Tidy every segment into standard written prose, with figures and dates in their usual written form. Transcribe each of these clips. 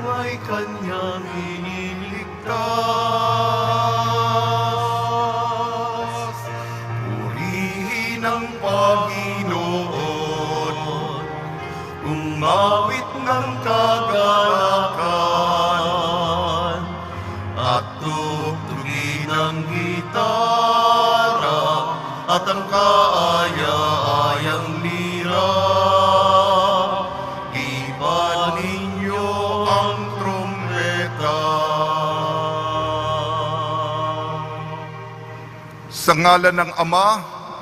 ay kanyang iniligtas. Purihin ang Panginoon, umawit ng kagalakan, at tugtugin ang gitara at ang kaaya-ayang lira. Iban ninyo ang trumpeta. Sa ngalan ng Ama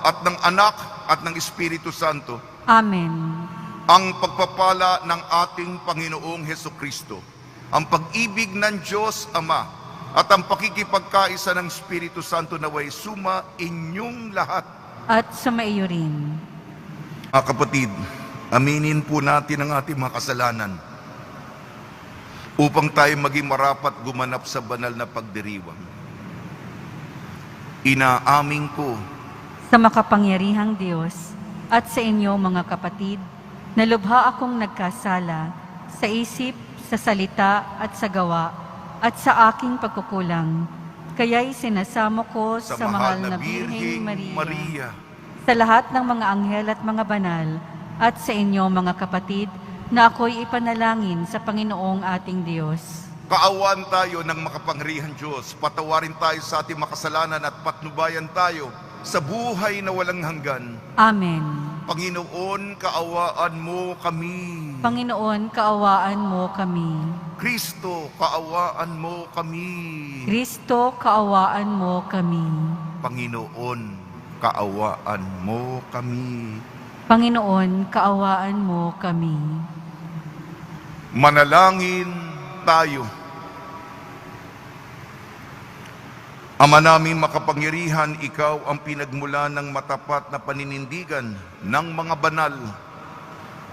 at ng Anak at ng Espiritu Santo. Amen. Ang pagpapala ng ating Panginoong Hesukristo, ang pag-ibig ng Diyos Ama, at ang pakikipagkaisa ng Espiritu Santo naway suma inyong lahat. At sumaiyo rin. Mga kapatid, aminin po natin ang ating mga kasalanan upang tayo maging marapat gumanap sa banal na pagdiriwang. Inaamin ko Sa makapangyarihang Diyos at sa inyo mga kapatid, na lubha akong nagkasala sa isip, sa salita at sa gawa at sa aking pagkukulang. Kaya'y sinasamo ko sa sa mahal na Birheng Maria, sa lahat ng mga anghel at mga banal, at sa inyo mga kapatid, na ako'y ipanalangin sa Panginoong ating Diyos. kaawaan tayo ng makapangyarihang Diyos, patawarin tayo sa ating makasalanan at patnubayan tayo sa buhay na walang hanggan. Amen. Panginoon, kaawaan mo kami. Panginoon, kaawaan mo kami. Kristo, kaawaan mo kami. Kristo, kaawaan mo kami. Panginoon, kaawaan mo kami. Panginoon, kaawaan mo kami. Manalangin tayo. Ama namin makapangyarihan, ikaw ang pinagmula ng matapat na paninindigan ng mga banal.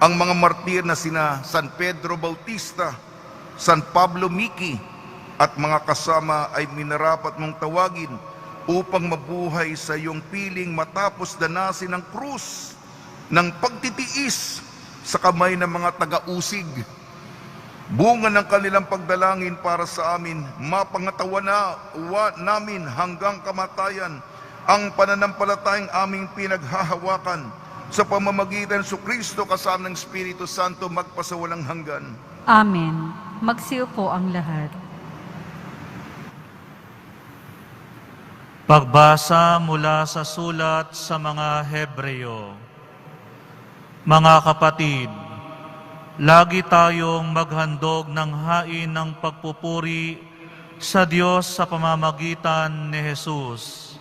Ang mga martir na sina San Pedro Bautista, San Pablo Miki, at mga kasama ay minarapat mong tawagin upang mabuhay sa iyong piling matapos danasin ang krus ng pagtitiis sa kamay ng mga taga-usig. Bunga ng kanilang pagdalangin para sa amin, mapangatawa namin hanggang kamatayan ang pananampalatayang aming pinaghahawakan sa pamamagitan ng Kristo kasama ng Espiritu Santo magpasawalang hanggan. Amen. Magsiupo ang lahat. Pagbasa mula sa sulat sa mga Hebreo. Mga kapatid, lagi tayong maghandog ng hain ng pagpupuri sa Diyos sa pamamagitan ni Jesus.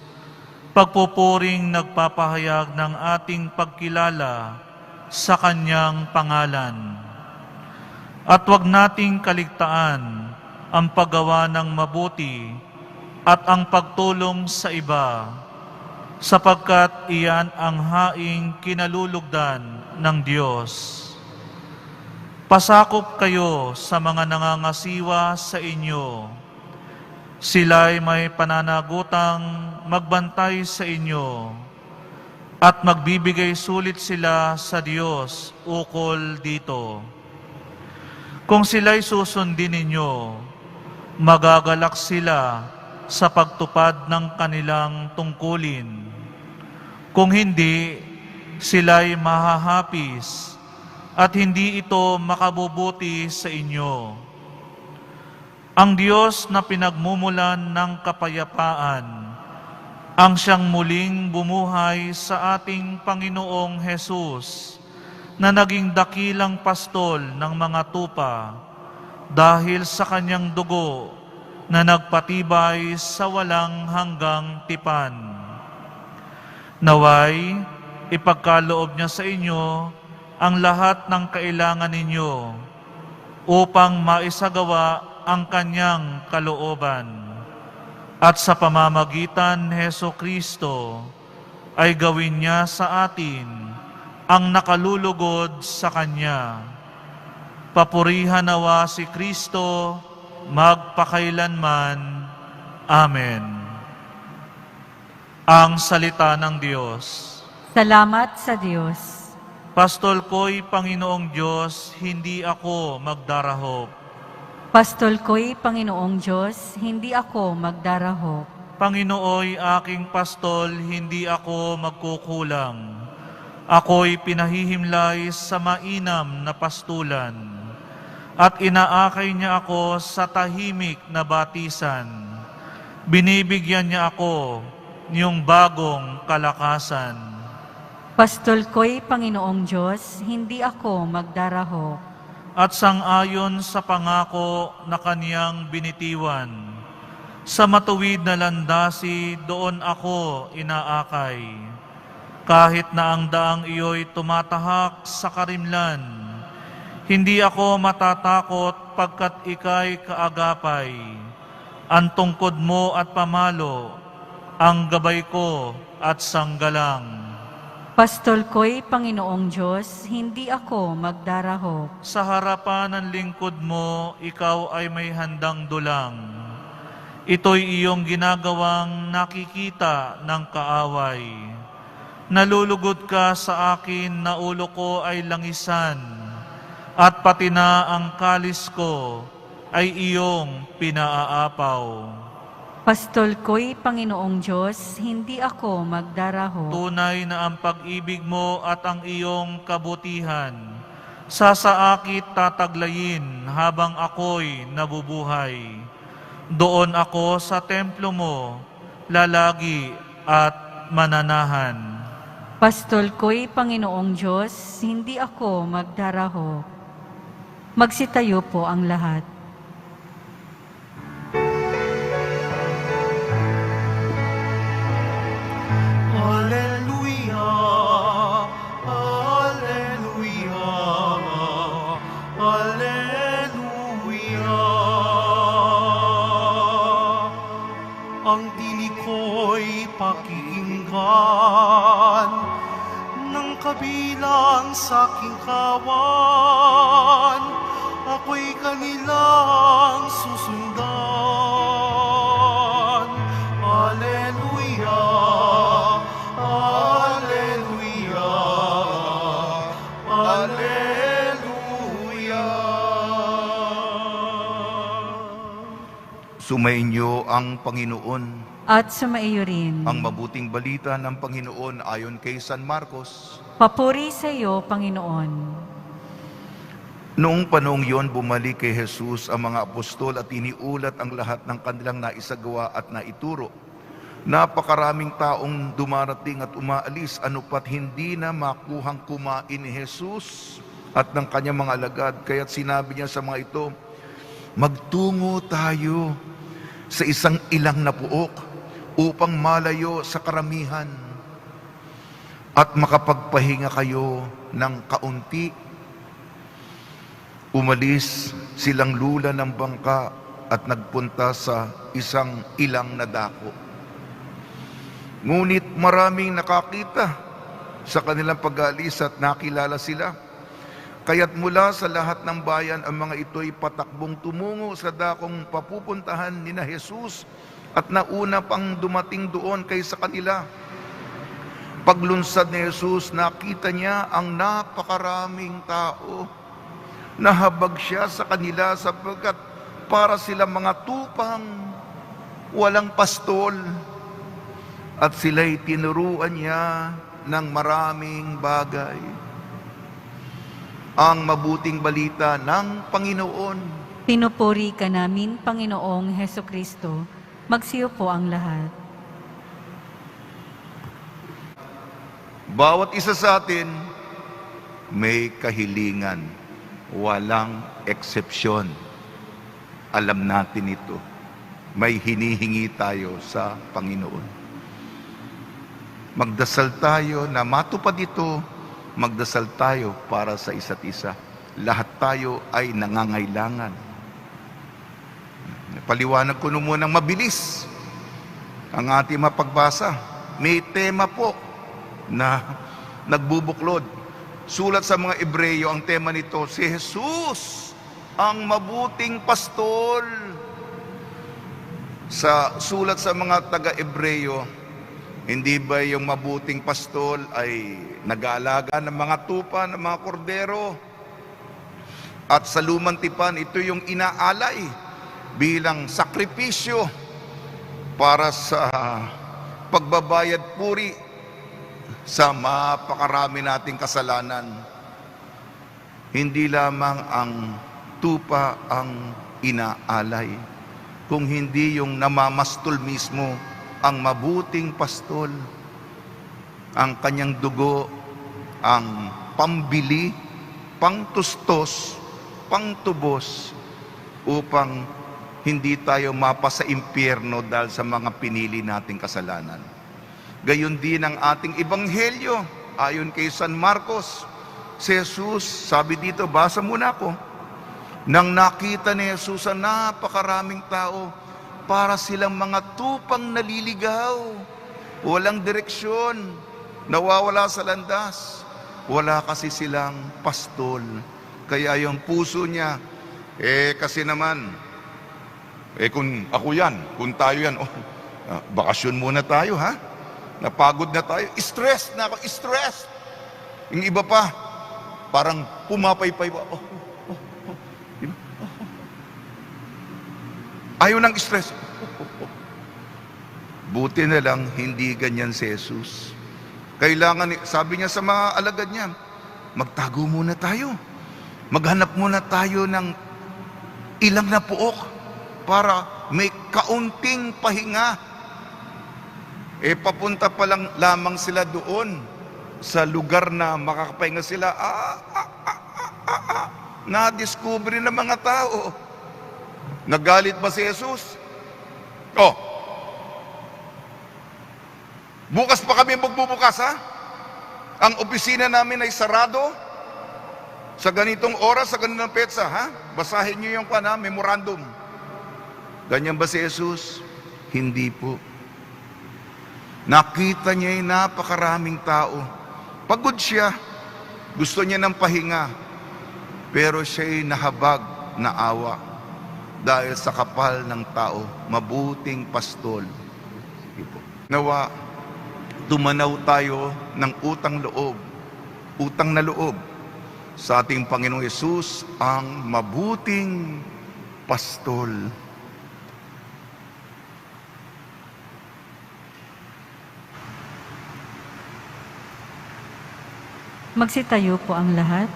Pagpupuring nagpapahayag ng ating pagkilala sa Kanyang pangalan. At huwag nating kaligtaan ang paggawa ng mabuti at ang pagtulong sa iba, sapagkat iyan ang haing kinalulugdan ng Diyos. Pasakop kayo sa mga nangangasiwa sa inyo. Sila'y may pananagutang magbantay sa inyo at magbibigay sulit sila sa Diyos ukol dito. Kung sila'y susundin ninyo, magagalak sila sa pagtupad ng kanilang tungkulin. Kung hindi, sila'y mahahapis at hindi ito makabubuti sa inyo. Ang Diyos na pinagmumulan ng kapayapaan, ang siyang muling bumuhay sa ating Panginoong Hesus, na naging dakilang pastol ng mga tupa dahil sa kanyang dugo na nagpatibay sa walang hanggang tipan. Naway, ipagkaloob niya sa inyo ang lahat ng kailangan ninyo upang maisagawa ang kanyang kalooban. At sa pamamagitan ni Hesukristo ay gawin niya sa atin ang nakalulugod sa Kanya. Papurihan nawa si Kristo magpakailanman. Amen. Ang salita ng Diyos. Salamat sa Diyos. Pastol ko'y Panginoong Diyos, hindi ako magdarahop. Pastol ko'y Panginoong Diyos, hindi ako magdarahop. Panginooy aking pastol, hindi ako magkukulang. Ako'y pinahihimlay sa mainam na pastulan, at inaakay niya ako sa tahimik na batisan. Binibigyan niya ako niyong bagong kalakasan. Pastol ko'y Panginoong Diyos, hindi ako magdarahop. At sangayon sa pangako na kaniyang binitiwan, sa matuwid na landasi doon ako inaakay. Kahit na ang daang iyo'y tumatahak sa karimlan, hindi ako matatakot pagkat ika'y kaagapay. Ang tungkod mo at pamalo, ang gabay ko at sanggalang. Pastol ko'y Panginoong Diyos, hindi ako magdarahop. Sa harapan ng lingkod mo, ikaw ay may handang dulang. Ito'y iyong ginagawang nakikita ng kaaway. Nalulugod ka sa akin na ulo ko ay langisan, at pati na ang kalis ko ay iyong pinaaapaw. Pastol ko'y Panginoong Diyos, hindi ako magdarahop. Tunay na ang pag-ibig mo at ang iyong kabutihan, sasaakit tataglayin habang ako'y nabubuhay. Doon ako sa templo mo, lalagi at mananahan. Pastol ko'y Panginoong Diyos, hindi ako magdarahop. Magsitayo po ang lahat. Alleluia, Alleluia, Alleluia. Ang tinig ko'y pakinggan ng kabilang sa aking kawan. Ako'y kanilang susundan. Alleluia, Alleluia, Alleluia. Sumainyo ang Panginoon. At sumaiyo rin. Ang mabuting balita ng Panginoon ayon kay San Marcos. Papuri sa iyo, Panginoon. Noong panahong yon, bumalik kay Jesus ang mga apostol at iniulat ang lahat ng kanilang naisagawa at naituro. Napakaraming taong dumarating at umaalis, anupat hindi na makuhang kumain ni Jesus at ng kanyang mga alagad. Kaya't sinabi niya sa mga ito, magtungo tayo sa isang ilang na puok upang malayo sa karamihan at makapagpahinga kayo ng kaunti. Umalis silang lula ng bangka at nagpunta sa isang ilang na dako. Ngunit maraming nakakita sa kanilang pag-alis at nakilala sila. Kaya't mula sa lahat ng bayan ang mga ito'y patakbong tumungo sa dakong papupuntahan ni na Jesus at nauna pang dumating doon kaysa kanila. Paglunsad ni Jesus, nakita niya ang napakaraming tao. Nahabag siya sa kanila sapagkat para sila mga tupang walang pastol. At sila'y tinuruan niya ng maraming bagay. Ang mabuting balita ng Panginoon. Pinupuri ka namin, Panginoong Hesukristo. Magsiyo po ang lahat. Bawat isa sa atin may kahilingan. Walang eksepsyon. Alam natin ito. May hinihingi tayo sa Panginoon. Magdasal tayo na matupad ito. Magdasal tayo para sa isa't isa. Lahat tayo ay nangangailangan. Paliwanag ko munang mabilis ang ating mapagbasa. May tema po na nagbubuklod. Sulat sa mga Ebreyo, ang tema nito, si Jesus, ang mabuting pastol. Sa sulat sa mga taga-Ebreyo, hindi ba yung mabuting pastol ay nag-aalaga ng mga tupa, ng mga kordero? At sa lumang tipan, ito yung inaalay bilang sakripisyo para sa pagbabayad puri sa mapakarami nating kasalanan. Hindi lamang ang tupa ang inaalay, kung hindi yung namamastol mismo ang mabuting pastol. Ang kanyang dugo ang pambili, pangtustos, pangtubos upang hindi tayo mapa sa impyerno dahil sa mga pinili nating kasalanan. Gayon din ang ating ebanghelyo. Ayon kay San Marcos, si Jesus, sabi dito, basa muna ako, nang nakita ni Jesus ang napakaraming tao, para silang mga tupang naliligaw, walang direksyon, nawawala sa landas, wala kasi silang pastol. Kaya yung puso niya, kasi naman, kung ako yan, kung tayo yan, bakasyon muna tayo, ha? Napagod na tayo, stress na ako, stress. Yung iba pa, parang pumapaypay pa, ayaw ng stress. Buti na lang, hindi ganyan si Jesus. Kailangan, sabi niya sa mga alagad niya, magtago muna tayo. Maghanap muna tayo ng ilang na puok para may kaunting pahinga. Papunta pa lang lamang sila doon sa lugar na makakapahinga sila. Na-discover ng mga tao. Nagalit ba si Jesus? Bukas pa kami magbubukas, ha? Ang opisina namin ay sarado sa ganitong oras, sa ganitong petsa, ha? Basahin niyo yung memorandum. Ganyan ba si Jesus? Hindi po. Nakita niya yung napakaraming tao. Pagod siya. Gusto niya ng pahinga. Pero siya'y nahabag na awa dahil sa kapal ng tao, mabuting pastol. Nawa, tumanaw tayo ng utang na loob sa ating Panginoong Yesus, ang mabuting pastol. Magsitayo po ang lahat.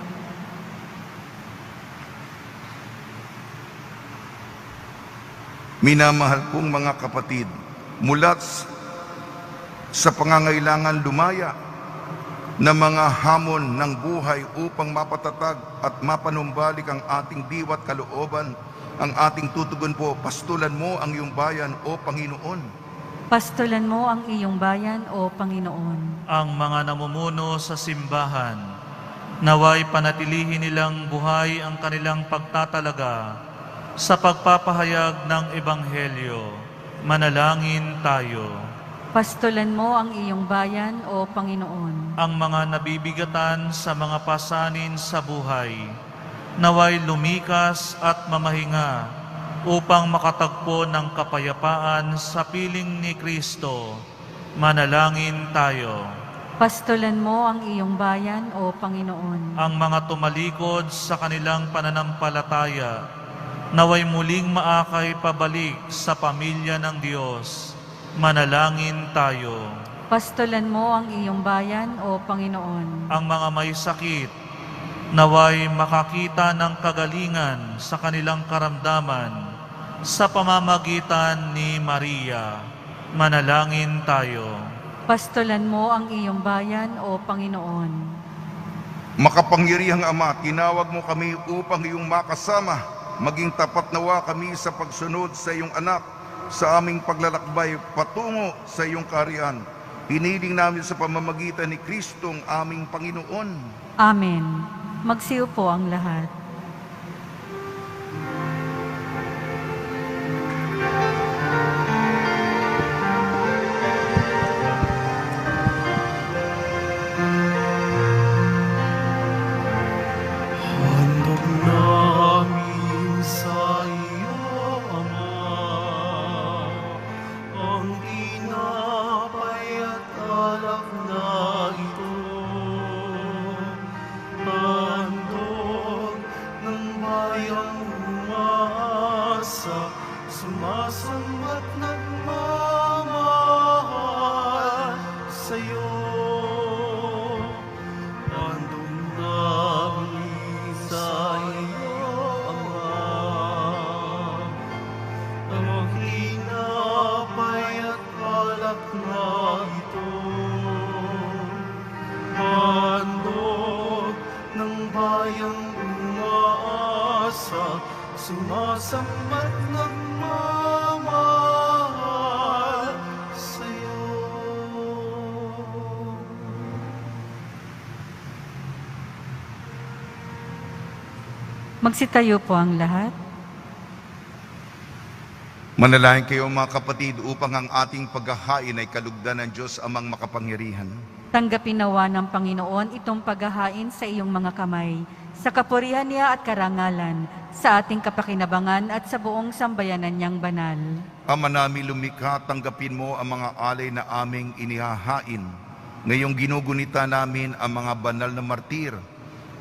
Minamahal kong mga kapatid, mulat sa pangangailangan lumaya na mga hamon ng buhay upang mapatatag at mapanumbalik ang ating diwa't kalooban, ang ating tutugon po, pastulan mo ang iyong bayan, O Panginoon. Pastulan mo ang iyong bayan, O Panginoon. Ang mga namumuno sa simbahan, naway panatilihin nilang buhay ang kanilang pagtatalaga sa pagpapahayag ng Ebanghelyo. Manalangin tayo. Pastulan mo ang iyong bayan, O Panginoon. Ang mga nabibigatan sa mga pasanin sa buhay, naway lumikas at mamahinga upang makatagpo ng kapayapaan sa piling ni Kristo. Manalangin tayo. Pastulan mo ang iyong bayan, O Panginoon. Ang mga tumalikod sa kanilang pananampalataya, naway muling maakay pabalik sa pamilya ng Diyos. Manalangin tayo. Pastulan mo ang iyong bayan, O Panginoon. Ang mga may sakit, naway makakita ng kagalingan sa kanilang karamdaman sa pamamagitan ni Maria. Manalangin tayo. Pastulan mo ang iyong bayan, O Panginoon. Makapangyarihang Ama, tinawag mo kami upang iyong makasama, maging tapat nawa kami sa pagsunod sa iyong anak, sa aming paglalakbay patungo sa iyong kaharian. Hiniling namin sa pamamagitan ni Kristong aming Panginoon. Amen. Magsiyo po ang lahat. Handog namin sa iyo, Ama, ang tinapay at alak na ito. Handog sumasamba't nagmamahal sa'yo. Handog namin sa iyo, Ama, ang hinapay at alak na ito. Handog ng bayang umaasa, sumasamba't nagmamahal sa'yo. Magsitayo po ang lahat. Manalangin kayo mga kapatid upang ang ating paghahain ay kalugdan ng Diyos amang makapangyarihan. Tanggapin nawa ng Panginoon itong paghahain sa iyong mga kamay, sa kapurihan niya at karangalan, sa ating kapakinabangan at sa buong sambayanan niyang banal. Ama namin lumikha, tanggapin mo ang mga alay na aming inihahain. Ngayong ginugunita namin ang mga banal na martir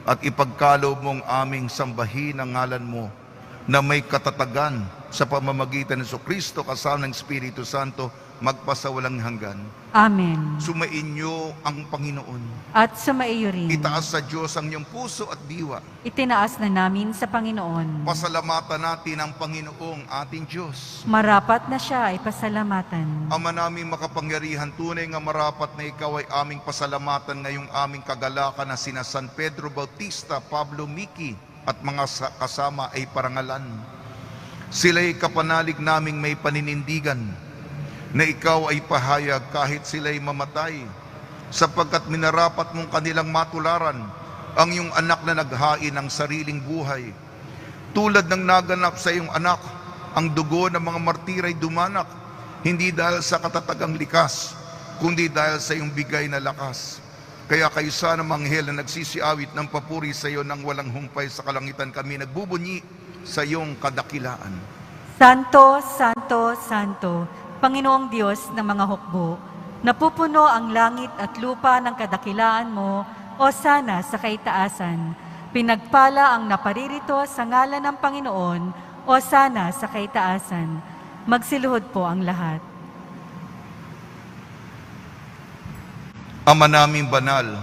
at ipagkaloob mong aming sambahin ang ngalan mo na may katatagan sa pamamagitan ng Kristo kasama ng Espiritu Santo magpasawalang hanggan. Amen. Sumainyo ang Panginoon. At sumaiyo rin. Itaas sa Diyos ang iyong puso at diwa. Itinaas na namin sa Panginoon. Pasalamatan natin ang Panginoong ating Diyos. Marapat na siya ay pasalamatan. Ama namin makapangyarihan, tunay nga marapat na ikaw ay aming pasalamatan ngayong aming kagalakan na sina San Pedro Bautista, Pablo Miki at mga kasama ay parangalan. Sila'y kapanalig naming may paninindigan na ikaw ay pahayag kahit sila'y mamatay, sapagkat minarapat mong kanilang matularan ang iyong anak na naghain ng sariling buhay. Tulad ng naganap sa iyong anak, ang dugo ng mga martir ay dumanak, hindi dahil sa katatagang likas, kundi dahil sa iyong bigay na lakas. Kaya kaysa ng manghel na nagsisiawit ng papuri sa iyo nang walang humpay sa kalangitan, kami nagbubunyi sa iyong kadakilaan. Santo, Santo, Santo, Panginoong Diyos ng mga hukbo, napupuno ang langit at lupa ng kadakilaan mo, o sana sa kaitaasan. Pinagpala ang naparirito sa ngalan ng Panginoon, o sana sa kaitaasan. Magsiluhod po ang lahat. Ama naming banal,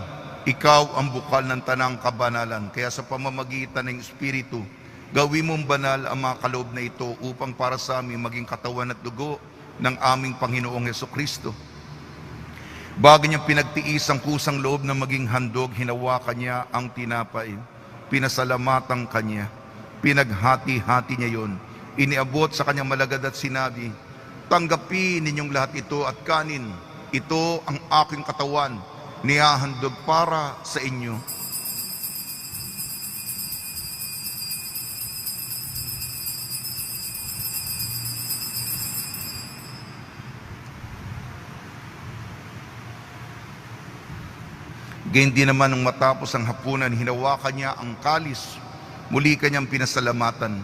ikaw ang bukal ng tanang kabanalan, kaya sa pamamagitan ng Espiritu, gawin mong banal ang mga kaloob na ito upang para sa amin maging katawan at dugo ng aming Panginoong Jesucristo. Bago niyang pinagtiis ang kusang loob na maging handog, hinawakan niya ang tinapay, pinasalamatan kanya, pinaghati-hati niya yon, iniabot sa kanyang malagad at sinabi, tanggapin ninyong lahat ito at kanin, ito ang aking katawan, nihahandog para sa inyo. Gayon din naman nung matapos ang hapunan, hinawakan niya ang kalis. Muli kanyang pinasalamatan.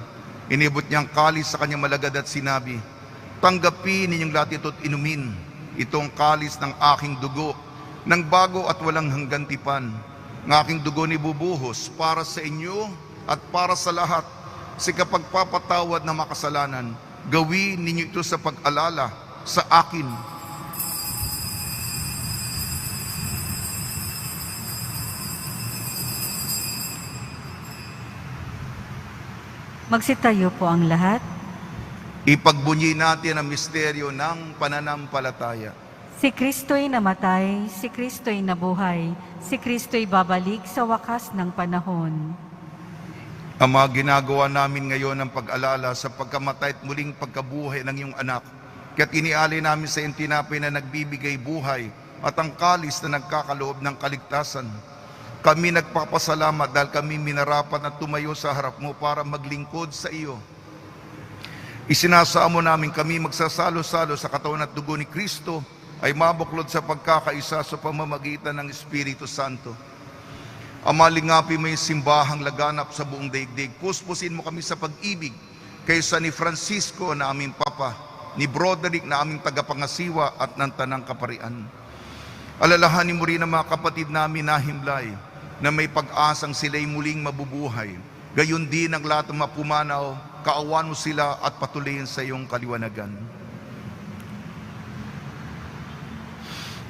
Inibot niya ang kalis sa kanyang malagad at sinabi, tanggapin ninyong lahat ito at inumin. Itong kalis ng aking dugo, ng bago at walang hanggang tipan. Ng aking dugo ni bubuhos para sa inyo at para sa lahat. Sa kapagpapatawad na makasalanan, gawin ninyo ito sa pag-alala sa akin. Magsitayo po ang lahat. Ipagbunyi natin ang misteryo ng pananampalataya. Si Kristo'y namatay, si Kristo'y nabuhay, si Kristo'y babalik sa wakas ng panahon. Ama, ginagawa namin ngayon ang pag-alala sa pagkamatay at muling pagkabuhay ng iyong anak. Kaya't inialay namin sa iyong tinapay na nagbibigay buhay at ang kalis na nagkakaloob ng kaligtasan. Kami nagpapasalamat dahil kami minarapat na tumayo sa harap mo para maglingkod sa iyo. Isinasamo namin kami magsasalo-salo sa katawan at dugo ni Kristo ay mabuklod sa pagkakaisa sa pamamagitan ng Espiritu Santo. Ama, lingapin mo yung simbahang laganap sa buong daigdig. Puspusin mo kami sa pag-ibig kaysa ni Francisco na aming Papa, ni Broderick na aming tagapangasiwa at ng Tanang Kaparian. Alalahanin mo rin ang mga kapatid namin na himlay na may pag-asang sila'y muling mabubuhay Gayon din ang lahat ng mapumanaw, kaawan mo sila at patuloyin sa iyong kaliwanagan.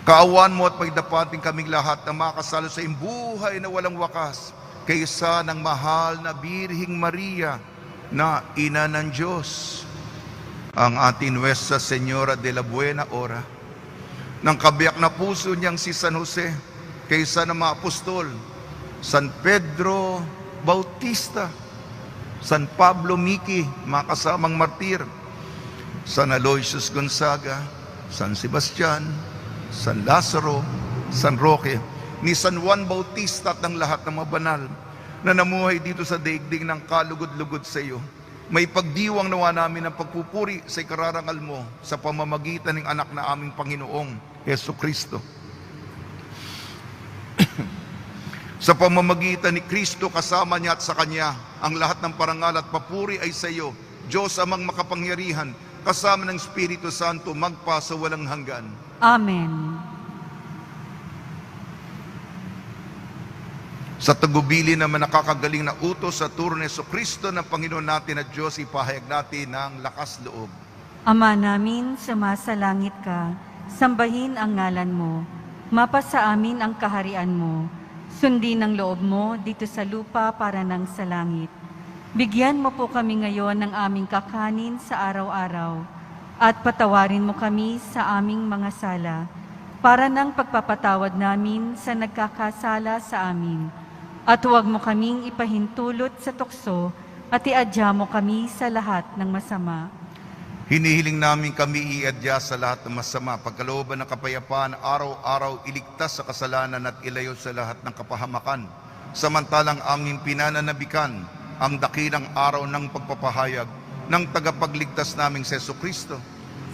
Kaawan mo at pagdapating kaming lahat na makasalo sa iyong buhay na walang wakas, kaysa ng mahal na Birhing Maria na Ina ng Diyos, ang ating Nuestra Señora de la Buena Hora, ng kabiyak na puso niyang si San Jose, kaysa ng mga apostol, San Pedro Bautista, San Pablo Miki, mga kasamang martir, San Aloysius Gonzaga, San Sebastian, San Lazaro, San Roque, ni San Juan Bautista at ng lahat ng mga banal na namuhay dito sa daigdig ng kalugod-lugod sa iyo. May pagdiwang nawa namin ng pagpupuri sa ikararangal mo sa pamamagitan ng anak na aming Panginoong Heso Kristo. Sa pamamagitan ni Kristo, kasama niya at sa Kanya, ang lahat ng parangal at papuri ay sa iyo, Diyos amang makapangyarihan, kasama ng Espiritu Santo, magpa sa walang hanggan. Amen. Sa tagubili naman nakakagaling na utos sa turo ni Jesucristo ng Panginoon natin at Diyos, ipahayag natin ng lakas loob. Ama namin, sumasalangit ka, sambahin ang ngalan mo, mapasa amin ang kaharian mo, sundin ang loob mo dito sa lupa para nang sa langit. Bigyan mo po kami ngayon ng aming kakanin sa araw-araw, at patawarin mo kami sa aming mga sala, para ng pagpapatawad namin sa nagkakasala sa amin. At huwag mo kaming ipahintulot sa tukso, at iadya mo kami sa lahat ng masama. Hinihiling namin kami iadya sa lahat ng masama, pagkalooban ng kapayapaan, araw-araw iligtas sa kasalanan at ilayo sa lahat ng kapahamakan. Samantalang aming pinananabikan ang dakilang araw ng pagpapahayag ng tagapagligtas naming si Jesucristo.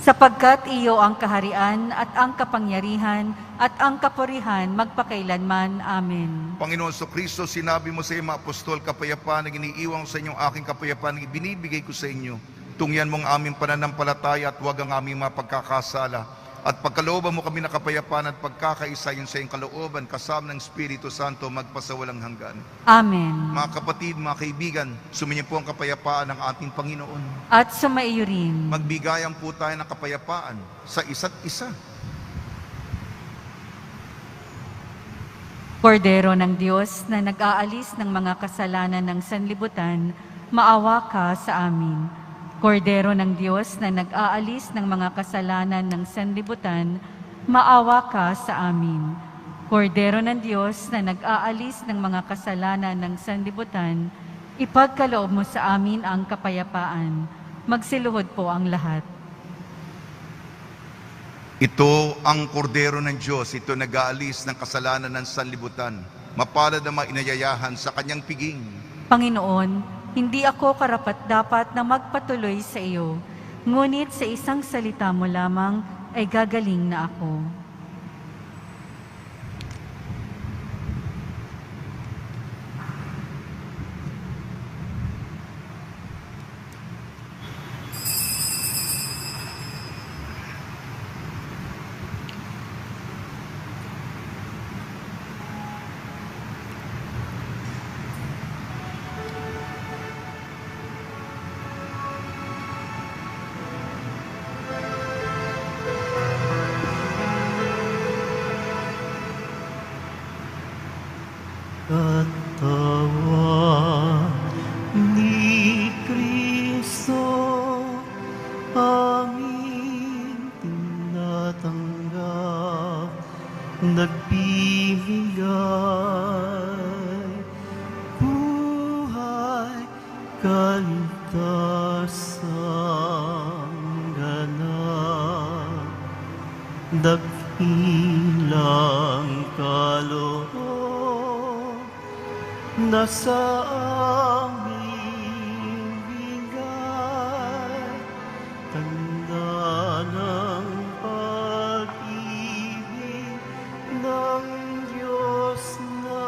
Sapagkat iyo ang kaharian at ang kapangyarihan at ang kapurihan magpakailanman. Amen. Panginoon Jesucristo, sinabi mo sa mga apostol, kapayapaan na iniiwan ko sa inyong aking kapayapaan na ibinibigay ko sa inyo. Tungyan mo ang aming pananampalataya at huwag ang aming mapagkakasala. At pagkalooban mo kami na kapayapaan at pagkakaisa yun sa iyong kalooban, kasama ng Espiritu Santo, magpasawalang hanggan. Amen. Mga kapatid, mga kaibigan, suminyo po ang kapayapaan ng ating Panginoon. At sumaiyo rin. Magbigayan po tayo ng kapayapaan sa isa't isa. Kordero ng Diyos na nag-aalis ng mga kasalanan ng sanlibutan, maawa ka sa amin. Kordero ng Diyos na nag-aalis ng mga kasalanan ng sanlibutan, maawa ka sa amin. Kordero ng Diyos na nag-aalis ng mga kasalanan ng sanlibutan, ipagkaloob mo sa amin ang kapayapaan. Magsiluhod po ang lahat. Ito ang kordero ng Diyos, ito nag-aalis ng kasalanan ng sanlibutan. Mapalad na mainayayahan sa kanyang piging. Panginoon, hindi ako karapat-dapat na magpatuloy sa iyo, ngunit sa isang salita mo lamang ay gagaling na ako. Katawan ni Kristo, aming tinatanggap, nagbibigay buhay, kaligtasang ganap, dakilang kaloob nasa aming bigay, tanda ng pag-ibig ng Diyos na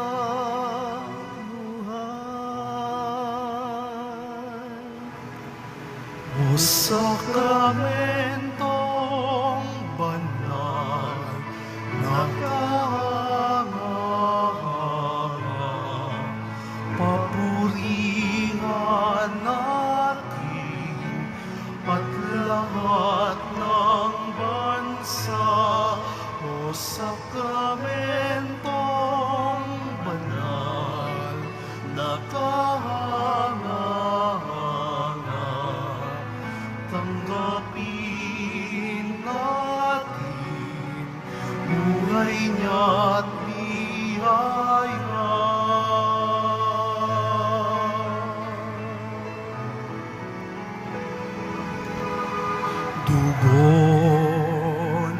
buhay. O sakramentong banal na papuri lahat ng bansa o sakramentong banal na kahanga-hanga, tanggapin natin buhay niya't biyaya. Dugo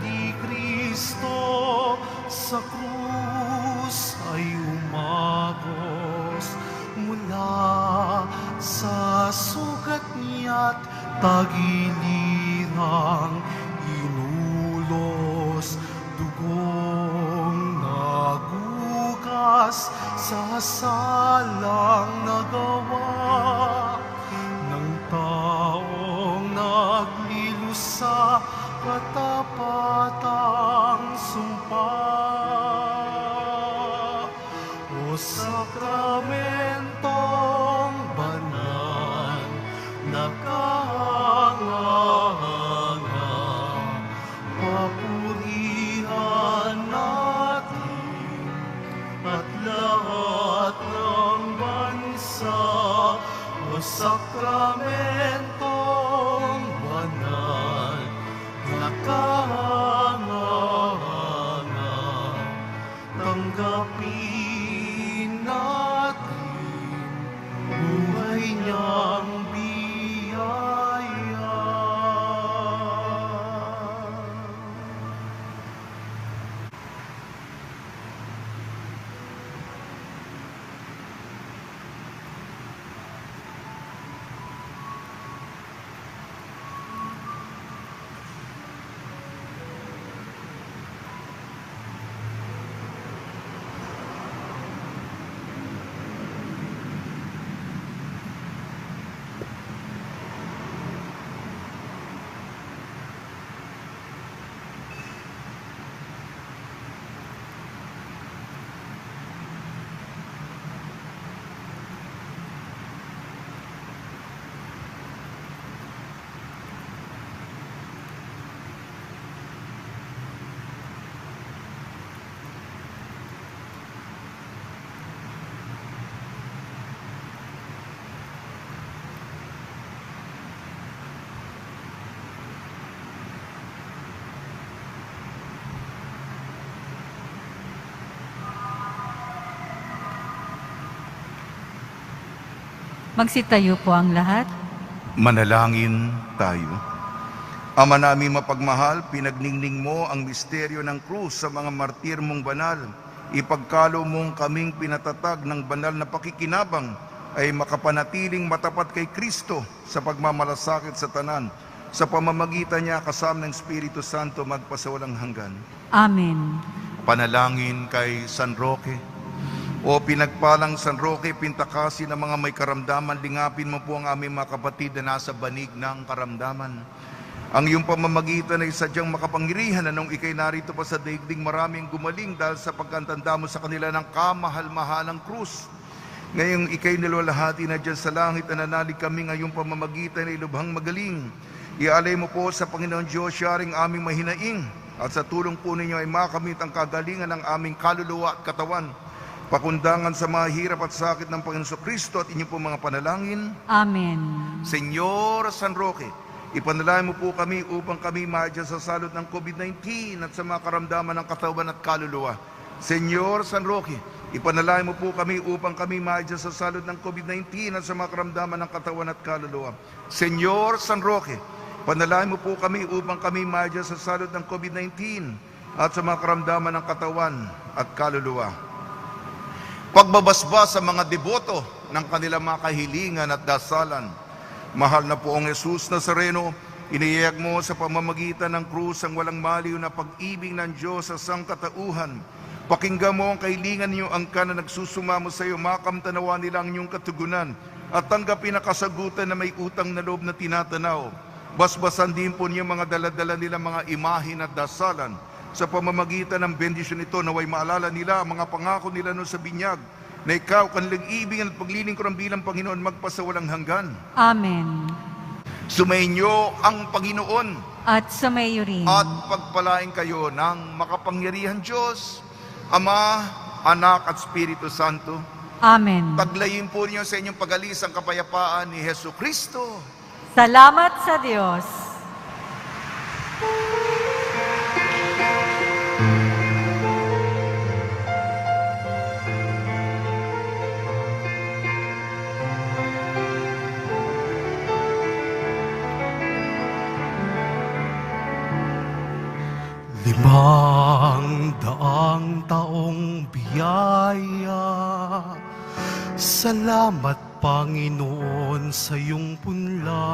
ni Kristo sa krus ay umagos mula sa sugat niya't tagilirang inulos. Dugong nagugas sa salang nagawa ng taong naglilusa katapatang sumpa. O sakramentong banal na kahanga-hanga, papurihan natin at lahat ng bansa. O sakramentong banal na kahanga-hanga, tanggapin natin buhay niyang biyaya. Magsitayo po ang lahat. Manalangin tayo. Ama namin mapagmahal, pinagningning mo ang misteryo ng krus sa mga martir mong banal. Ipagkalo mong kaming pinatatag ng banal na pakikinabang ay makapanatiling matapat kay Kristo sa pagmamalasakit sa tanan. Sa pamamagitan niya kasama ng Espiritu Santo magpasawalang hanggan. Amen. Panalangin kay San Roque. O pinagpalang San Roque, pintakasin ng mga may karamdaman, lingapin mo po ang aming mga kapatid na nasa banig ng karamdaman. Ang iyong pamamagitan ay sadyang makapangyarihan na nung ikay narito pa sa daigdig, maraming gumaling dahil sa pagkantanda mo sa kanila ng kamahal-mahalang krus. Ngayong ikay nilwalhati na dyan sa langit, na nanalig kami ngayong pamamagitan ay lubhang magaling. Ialay mo po sa Panginoon Diyos siyaring aming mahinaing, at sa tulong po ninyo ay makamit ang kagalingan ng aming kaluluwa at katawan. Pakundangan sa mga hirap at sakit ng Panginoon Kristo at inyong po mga panalangin. Amen. Senyor San Roque, ipanalangin mo po kami upang kami maadya sa salot ng COVID-19 at sa mga karamdaman ng katawan at kaluluwa. Senyor San Roque, ipanalangin mo po kami upang kami maadya sa salot ng COVID-19 at sa mga karamdaman ng katawan at kaluluwa. Senyor San Roque, panalangin mo po kami upang kami maadya sa salot ng COVID-19 at sa mga karamdaman ng katawan at kaluluwa. Pagbabasbas sa mga deboto ng kanilang mga kahilingan at dasalan. Mahal na poong Jesus Nazareno, iniyayag mo sa pamamagitan ng krus ang walang maliw na pag-ibig ng Diyos sa sangkatauhan. Pakinggan mo ang kahilingan niyo angkan na nagsusumamo sa iyo, makamtanawa nila ang iyong katugunan at tanggapin ang kasagutan na may utang na loob na tinatanaw. Basbasan din po niyo mga daladala nila mga imahin at dasalan. Sa pamamagitan ng bendisyon ito, naway maalala nila ang mga pangako nila noon sa binyag, na ikaw, kanilang ibig at paglilingkuran bilang Panginoon magpasawalang hanggan. Amen. Sumainyo ang Panginoon At sumayo rin. at pagpalain kayo ng makapangyarihan Diyos, Ama, Anak at Espiritu Santo. Amen. Taglayin po niyo sa inyong pag-alis ang kapayapaan ni Hesu Kristo. Salamat sa Diyos. Limang daang taong biyaya, salamat Panginoon sa iyong punla.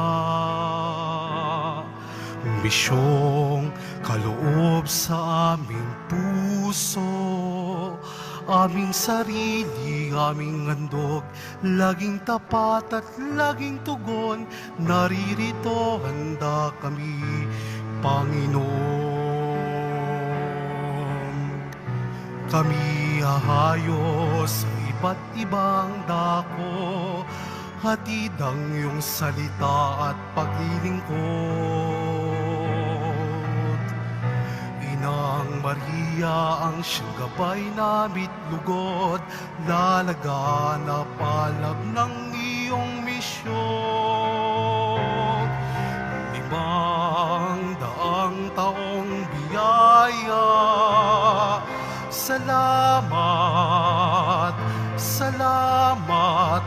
Misyong kaloob sa aming puso, aming sarili, aming handog, laging tapat at laging tugon, naririto handa kami, Panginoon. Kami hahayo sa iba't ibang dako, hatid ang iyong salita at paglilingkod. Inang Maria ang siyang gabay namit lugod, lalaganap palab ng iyong misyon. Limang daang taong biyaya, salamat, salamat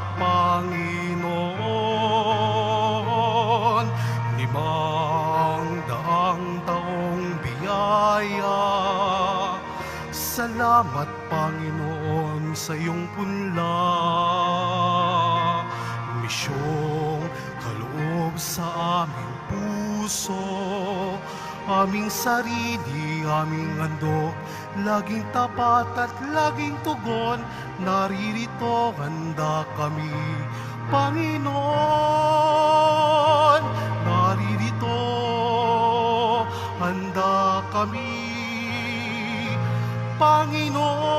Panginoon. Limang daang taong biyaya, salamat Panginoon sa iyong punla. Misyong kaloob sa aming puso, aming sarili, aming handog, laging tapat at laging tugon, naririto handa kami, Panginoon. Naririto handa kami, Panginoon.